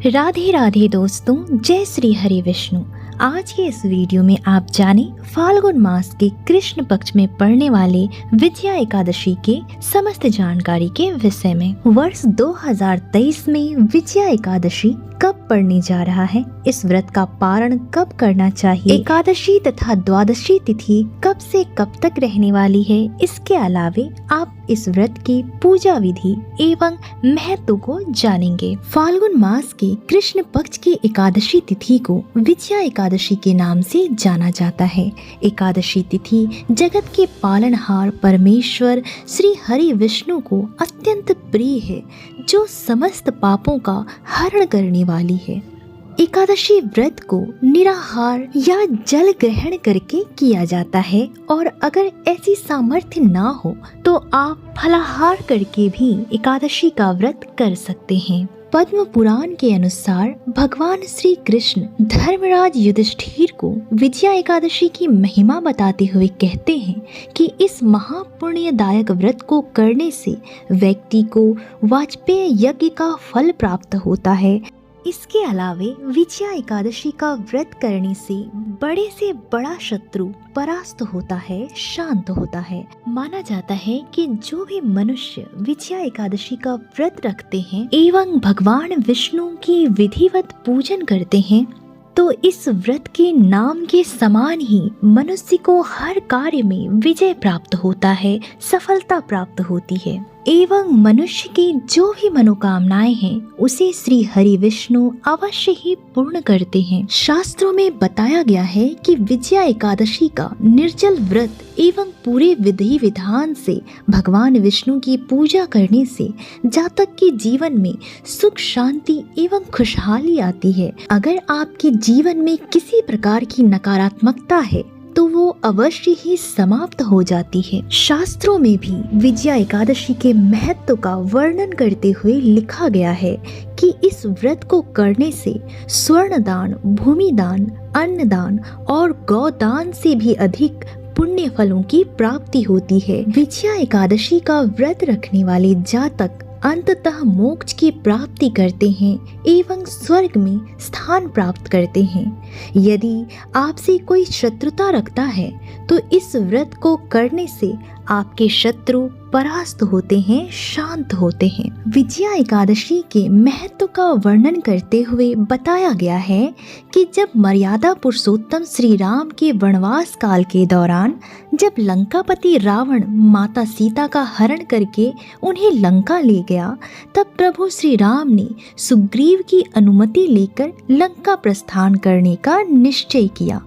राधे राधे दोस्तों, जय श्री हरि विष्णु। आज के इस वीडियो में आप जाने फाल्गुन मास के कृष्ण पक्ष में पड़ने वाले विजया एकादशी के समस्त जानकारी के विषय में। वर्ष 2023 में विजया एकादशी कब पड़ने जा रहा है, इस व्रत का पारण कब करना चाहिए, एकादशी तथा द्वादशी तिथि कब से कब तक रहने वाली है, इसके अलावे आप इस व्रत की पूजा विधि एवं महत्व को जानेंगे। फाल्गुन मास के कृष्ण पक्ष की एकादशी तिथि को विजया एकादशी के नाम से जाना जाता है। एकादशी तिथि जगत के पालनहार परमेश्वर श्री हरि विष्णु को अत्यंत प्रिय है, जो समस्त पापों का हरण करने वाली है। एकादशी व्रत को निराहार या जल ग्रहण करके किया जाता है, और अगर ऐसी सामर्थ्य ना हो तो आप फलाहार करके भी एकादशी का व्रत कर सकते हैं। पद्म पुराण के अनुसार भगवान श्री कृष्ण धर्मराज युधिष्ठिर को विजया एकादशी की महिमा बताते हुए कहते हैं कि इस महापुण्यदायक व्रत को करने से व्यक्ति को वाजपेय यज्ञ का फल प्राप्त होता है। इसके अलावे विजया एकादशी का व्रत करने से बड़े से बड़ा शत्रु परास्त होता है, शांत होता है। माना जाता है कि जो भी मनुष्य विजया एकादशी का व्रत रखते हैं एवं भगवान विष्णु की विधिवत पूजन करते हैं, तो इस व्रत के नाम के समान ही मनुष्य को हर कार्य में विजय प्राप्त होता है, सफलता प्राप्त होती है एवं मनुष्य की जो भी मनोकामनाएं हैं उसे श्री हरि विष्णु अवश्य ही पूर्ण करते हैं। शास्त्रों में बताया गया है कि विजया एकादशी का निर्जल व्रत एवं पूरे विधि विधान से भगवान विष्णु की पूजा करने से जातक के जीवन में सुख शांति एवं खुशहाली आती है। अगर आपके जीवन में किसी प्रकार की नकारात्मकता है तो वो अवश्य ही समाप्त हो जाती है। शास्त्रों में भी विजया एकादशी के महत्व का वर्णन करते हुए लिखा गया है कि इस व्रत को करने से स्वर्ण दान, भूमि दान, अन्न दान और गौदान से भी अधिक पुण्य फलों की प्राप्ति होती है। विजया एकादशी का व्रत रखने वाले जातक अंततः मोक्ष की प्राप्ति करते हैं एवं स्वर्ग में स्थान प्राप्त करते हैं। यदि आपसे कोई शत्रुता रखता है तो इस व्रत को करने से आपके शत्रु परास्त होते हैं, शांत होते हैं। विजया एकादशी के महत्व का वर्णन करते हुए बताया गया है कि जब मर्यादा पुरुषोत्तम श्री राम के वनवास काल के दौरान जब लंकापति रावण माता सीता का हरण करके उन्हें लंका ले गया, तब प्रभु श्री राम ने सुग्रीव की अनुमति लेकर लंका प्रस्थान करने का निश्चय किया।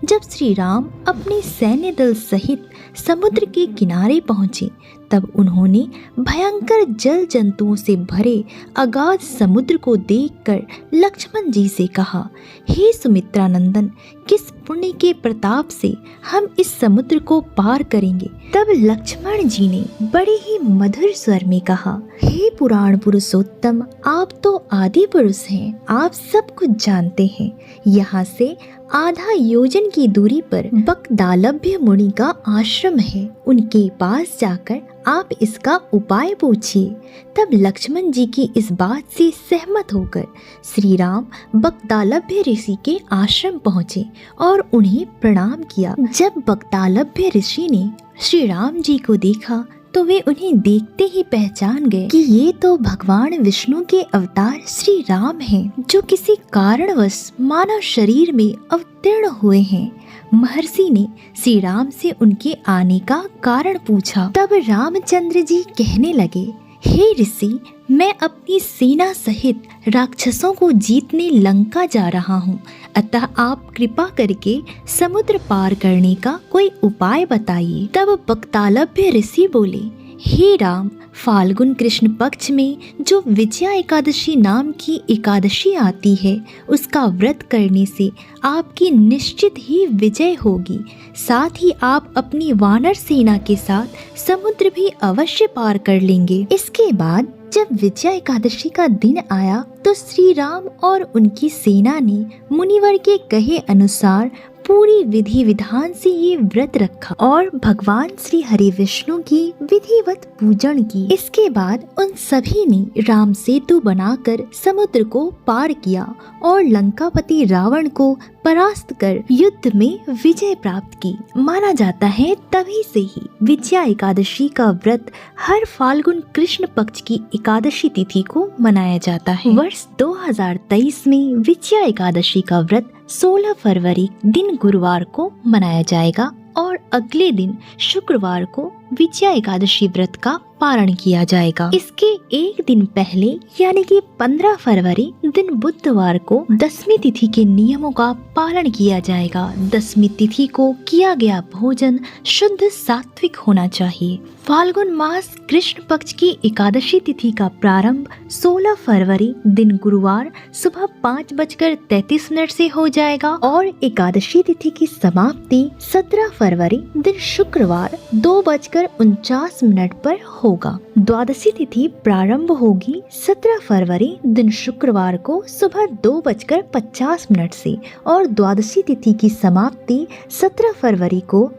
जब श्री राम अपने सैन्य दल सहित समुद्र के किनारे पहुंचे, तब उन्होंने भयंकर जल जंतुओं से भरे अगाध समुद्र को देखकर लक्ष्मण जी से कहा, हे सुमित्रा नंदन, किस पुण्य के प्रताप से हम इस समुद्र को पार करेंगे। तब लक्ष्मण जी ने बड़े ही मधुर स्वर में कहा, हे पुराण पुरुषोत्तम, आप तो आदि पुरुष हैं, आप सब कुछ जानते हैं। यहाँ से आधा योजन की दूरी पर बकदालभ्य मुनि का आश्रम है, उनके पास जाकर आप इसका उपाय पूछिए। तब लक्ष्मण जी की इस बात से सहमत होकर श्री राम बकदालभ्य ऋषि के आश्रम पहुँचे और उन्हें प्रणाम किया। जब बकदालभ्य ऋषि ने श्री राम जी को देखा तो वे उन्हें देखते ही पहचान गए कि ये तो भगवान विष्णु के अवतार श्री राम हैं, जो किसी कारणवश मानव शरीर में अवतीर्ण हुए हैं। महर्षि ने श्री राम से उनके आने का कारण पूछा। तब रामचंद्र जी कहने लगे, हे ऋषि, मैं अपनी सेना सहित राक्षसों को जीतने लंका जा रहा हूँ, अतः आप कृपा करके समुद्र पार करने का कोई उपाय बताइए। तब बकदालभ्य ऋषि बोले, हे राम, फाल्गुन कृष्ण पक्ष में जो विजया एकादशी नाम की एकादशी आती है, उसका व्रत करने से आपकी निश्चित ही विजय होगी। साथ ही आप अपनी वानर सेना के साथ समुद्र भी अवश्य पार कर लेंगे। इसके बाद जब विजया एकादशी का दिन आया तो श्री राम और उनकी सेना ने मुनिवर के कहे अनुसार पूरी विधि विधान से ये व्रत रखा और भगवान श्री हरि विष्णु की विधिवत पूजन की। इसके बाद उन सभी ने राम सेतु बनाकर समुद्र को पार किया और लंकापति रावण को परास्त कर युद्ध में विजय प्राप्त की। माना जाता है तभी से ही विजया एकादशी का व्रत हर फाल्गुन कृष्ण पक्ष की एकादशी तिथि को मनाया जाता है। वर्ष 2023 में विजया एकादशी का व्रत 16 फरवरी दिन गुरुवार को मनाया जाएगा और अगले दिन शुक्रवार को विजया एकादशी व्रत का पारण किया जाएगा। इसके एक दिन पहले यानी कि 15 फरवरी दिन बुधवार को दशमी तिथि के नियमों का पालन किया जाएगा। दशमी तिथि को किया गया भोजन शुद्ध सात्विक होना चाहिए। फाल्गुन मास कृष्ण पक्ष की एकादशी तिथि का प्रारंभ 16 फरवरी दिन गुरुवार सुबह 5:33 से हो जाएगा और एकादशी तिथि की समाप्ति 17 फरवरी दिन शुक्रवार 2:49 पर होगा। द्वादशी तिथि प्रारंभ होगी 17 फरवरी दिन शुक्रवार को सुबह 2:50 से और द्वादशी तिथि की समाप्ति 17 फरवरी को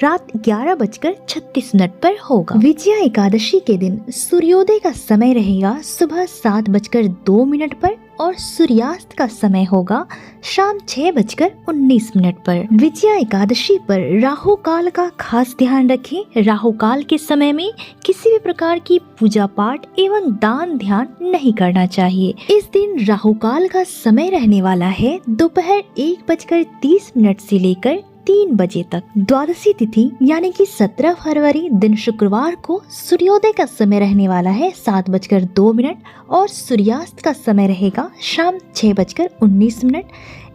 रात 11:36 पर होगा। विजया एकादशी के दिन सूर्योदय का समय रहेगा सुबह 7:02 पर और सूर्यास्त का समय होगा शाम 6:19 पर। विजया एकादशी पर राहु काल का खास ध्यान रखें। राहु काल के समय में किसी भी प्रकार की पूजा पाठ एवं दान ध्यान नहीं करना चाहिए। इस दिन राहु काल का समय रहने वाला है दोपहर 1:30 से लेकर 3 बजे तक। द्वादशी तिथि यानी कि 17 फरवरी दिन शुक्रवार को सूर्योदय का समय रहने वाला है 7:02 और सूर्यास्त का समय रहेगा शाम 6:19।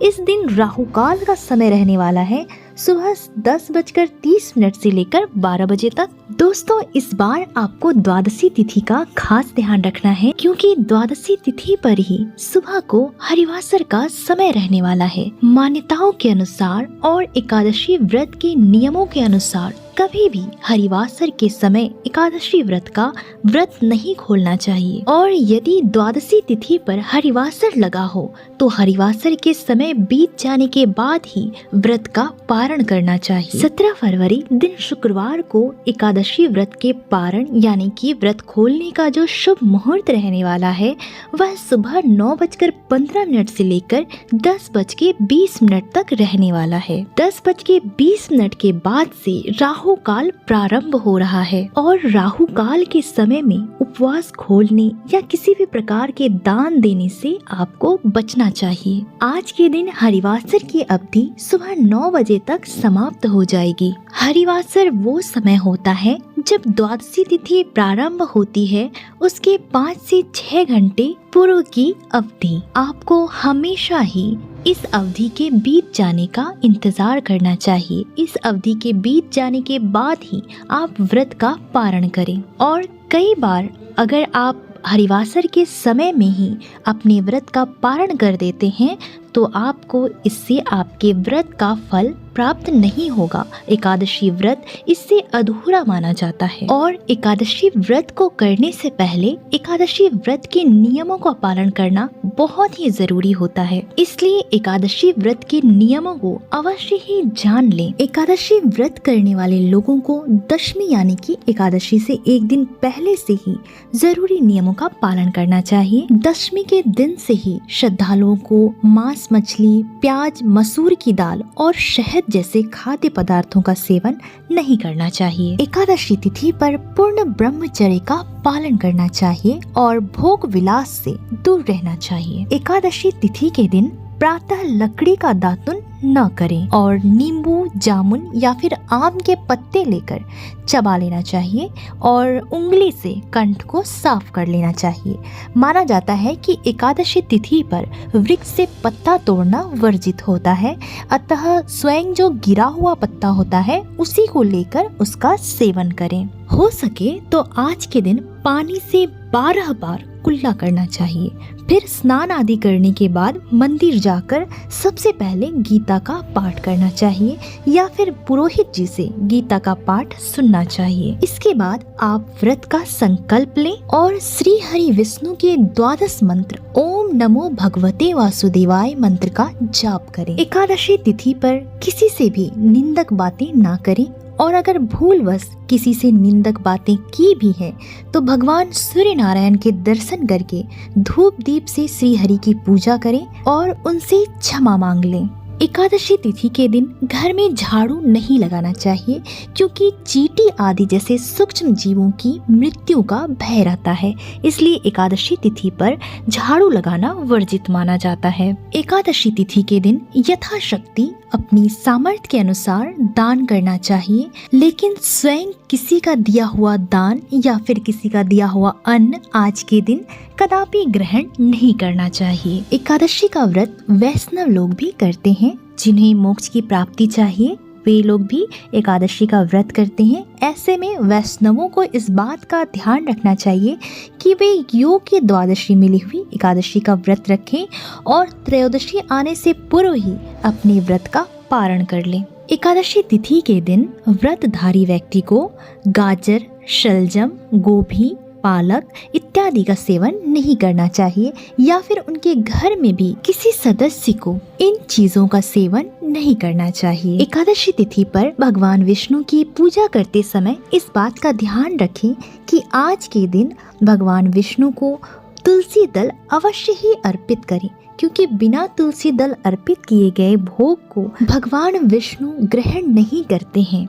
इस दिन राहु काल का समय रहने वाला है सुबह 10:30 से लेकर 12 बजे तक। दोस्तों, इस बार आपको द्वादशी तिथि का खास ध्यान रखना है क्योंकि द्वादशी तिथि पर ही सुबह को हरिवासर का समय रहने वाला है। मान्यताओं के अनुसार और एकादशी व्रत के नियमों के अनुसार कभी भी हरिवासर के समय एकादशी व्रत का व्रत नहीं खोलना चाहिए और यदि द्वादशी तिथि पर हरिवासर लगा हो तो हरिवासर के समय बीत जाने के बाद ही व्रत का पारण करना चाहिए। 17 फरवरी दिन शुक्रवार को एकादशी व्रत के पारण यानी कि व्रत खोलने का जो शुभ मुहूर्त रहने वाला है वह सुबह 9:15 से लेकर 10:20 तक रहने वाला है। 10:20 के बाद से राहु काल प्रारंभ हो रहा है और राहु काल के समय में उपवास खोलने या किसी भी प्रकार के दान देने से आपको बचना चाहिए। आज के दिन हरिवासर की अवधि सुबह 9 बजे तक समाप्त हो जाएगी। हरिवासर वो समय होता है जब द्वादशी तिथि प्रारंभ होती है उसके 5 से 6 घंटे पूर्व की अवधि। आपको हमेशा ही इस अवधि के बीत जाने का इंतजार करना चाहिए। इस अवधि के बीत जाने के बाद ही आप व्रत का पारण करें और कई बार अगर आप हरिवासर के समय में ही अपने व्रत का पारण कर देते हैं तो आपको इससे आपके व्रत का फल प्राप्त नहीं होगा। एकादशी व्रत इससे अधूरा माना जाता है और एकादशी व्रत को करने से पहले एकादशी व्रत के नियमों का पालन करना बहुत ही जरूरी होता है। इसलिए एकादशी व्रत के नियमों को अवश्य ही जान लें। एकादशी व्रत करने वाले लोगों को दशमी यानी कि एकादशी से एक दिन पहले से ही जरूरी नियमों का पालन करना चाहिए। दशमी के दिन से ही श्रद्धालुओं को मांस, मछली, प्याज, मसूर की दाल और शहद जैसे खाद्य पदार्थों का सेवन नहीं करना चाहिए। एकादशी तिथि पर पूर्ण ब्रह्मचर्य का पालन करना चाहिए और भोग विलास से दूर रहना चाहिए। एकादशी तिथि के दिन प्रातः लकड़ी का दातुन न करें और नींबू, जामुन या फिर आम के पत्ते लेकर चबा लेना चाहिए और उंगली से कंठ को साफ कर लेना चाहिए। माना जाता है कि एकादशी तिथि पर वृक्ष से पत्ता तोड़ना वर्जित होता है, अतः स्वयं जो गिरा हुआ पत्ता होता है उसी को लेकर उसका सेवन करें। हो सके तो आज के दिन पानी से 12 बार कुल्ला करना चाहिए। फिर स्नान आदि करने के बाद मंदिर जाकर सबसे पहले गीता का पाठ करना चाहिए या फिर पुरोहित जी से गीता का पाठ सुनना चाहिए। इसके बाद आप व्रत का संकल्प लें और श्री हरि विष्णु के 12 मंत्र ओम नमो भगवते वासुदेवाय मंत्र का जाप करें। एकादशी तिथि पर किसी से भी निंदक बातें ना करें और अगर भूलवश किसी से निंदक बातें की भी हैं तो भगवान सूर्य नारायण के दर्शन करके धूप दीप से श्री हरि की पूजा करें और उनसे क्षमा मांग लें। एकादशी तिथि के दिन घर में झाड़ू नहीं लगाना चाहिए क्योंकि चींटी आदि जैसे सूक्ष्म जीवों की मृत्यु का भय रहता है, इसलिए एकादशी तिथि पर झाड़ू लगाना वर्जित माना जाता है। एकादशी तिथि के दिन यथाशक्ति अपनी सामर्थ्य के अनुसार दान करना चाहिए, लेकिन स्वयं किसी का दिया हुआ दान या फिर किसी का दिया हुआ अन्न आज के दिन कदापि ग्रहण नहीं करना चाहिए। एकादशी का व्रत वैष्णव लोग भी करते हैं। जिन्हें मोक्ष की प्राप्ति चाहिए वे लोग भी एकादशी का व्रत करते हैं। ऐसे में वैष्णवों को इस बात का ध्यान रखना चाहिए कि वे योग्य द्वादशी मिली हुई एकादशी का व्रत रखें और त्रयोदशी आने से पूर्व ही अपने व्रत का पारण कर लें। एकादशी तिथि के दिन व्रतधारी व्यक्ति को गाजर, शलजम, गोभी, पालक इत्यादि का सेवन नहीं करना चाहिए या फिर उनके घर में भी किसी सदस्य को इन चीजों का सेवन नहीं करना चाहिए। एकादशी तिथि पर भगवान विष्णु की पूजा करते समय इस बात का ध्यान रखें कि आज के दिन भगवान विष्णु को तुलसी दल अवश्य ही अर्पित करें, क्योंकि बिना तुलसी दल अर्पित किए गए भोग को भगवान विष्णु ग्रहण नहीं करते हैं।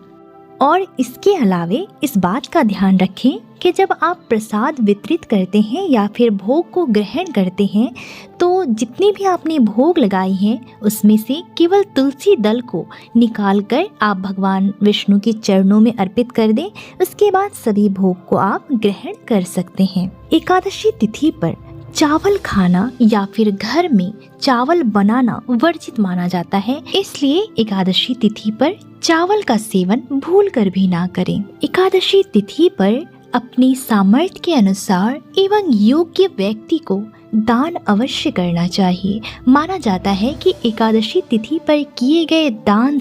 और इसके अलावे इस बात का ध्यान रखें कि जब आप प्रसाद वितरित करते हैं या फिर भोग को ग्रहण करते हैं तो जितनी भी आपने भोग लगाई हैं उसमें से केवल तुलसी दल को निकालकर आप भगवान विष्णु के चरणों में अर्पित कर दें। उसके बाद सभी भोग को आप ग्रहण कर सकते हैं। एकादशी तिथि पर चावल खाना या फिर घर में चावल बनाना वर्जित माना जाता है, इसलिए एकादशी तिथि पर चावल का सेवन भूल कर भी ना करें। एकादशी तिथि पर अपनी सामर्थ्य के अनुसार एवं योग्य व्यक्ति को दान अवश्य करना चाहिए। माना जाता है कि एकादशी तिथि पर किए गए दान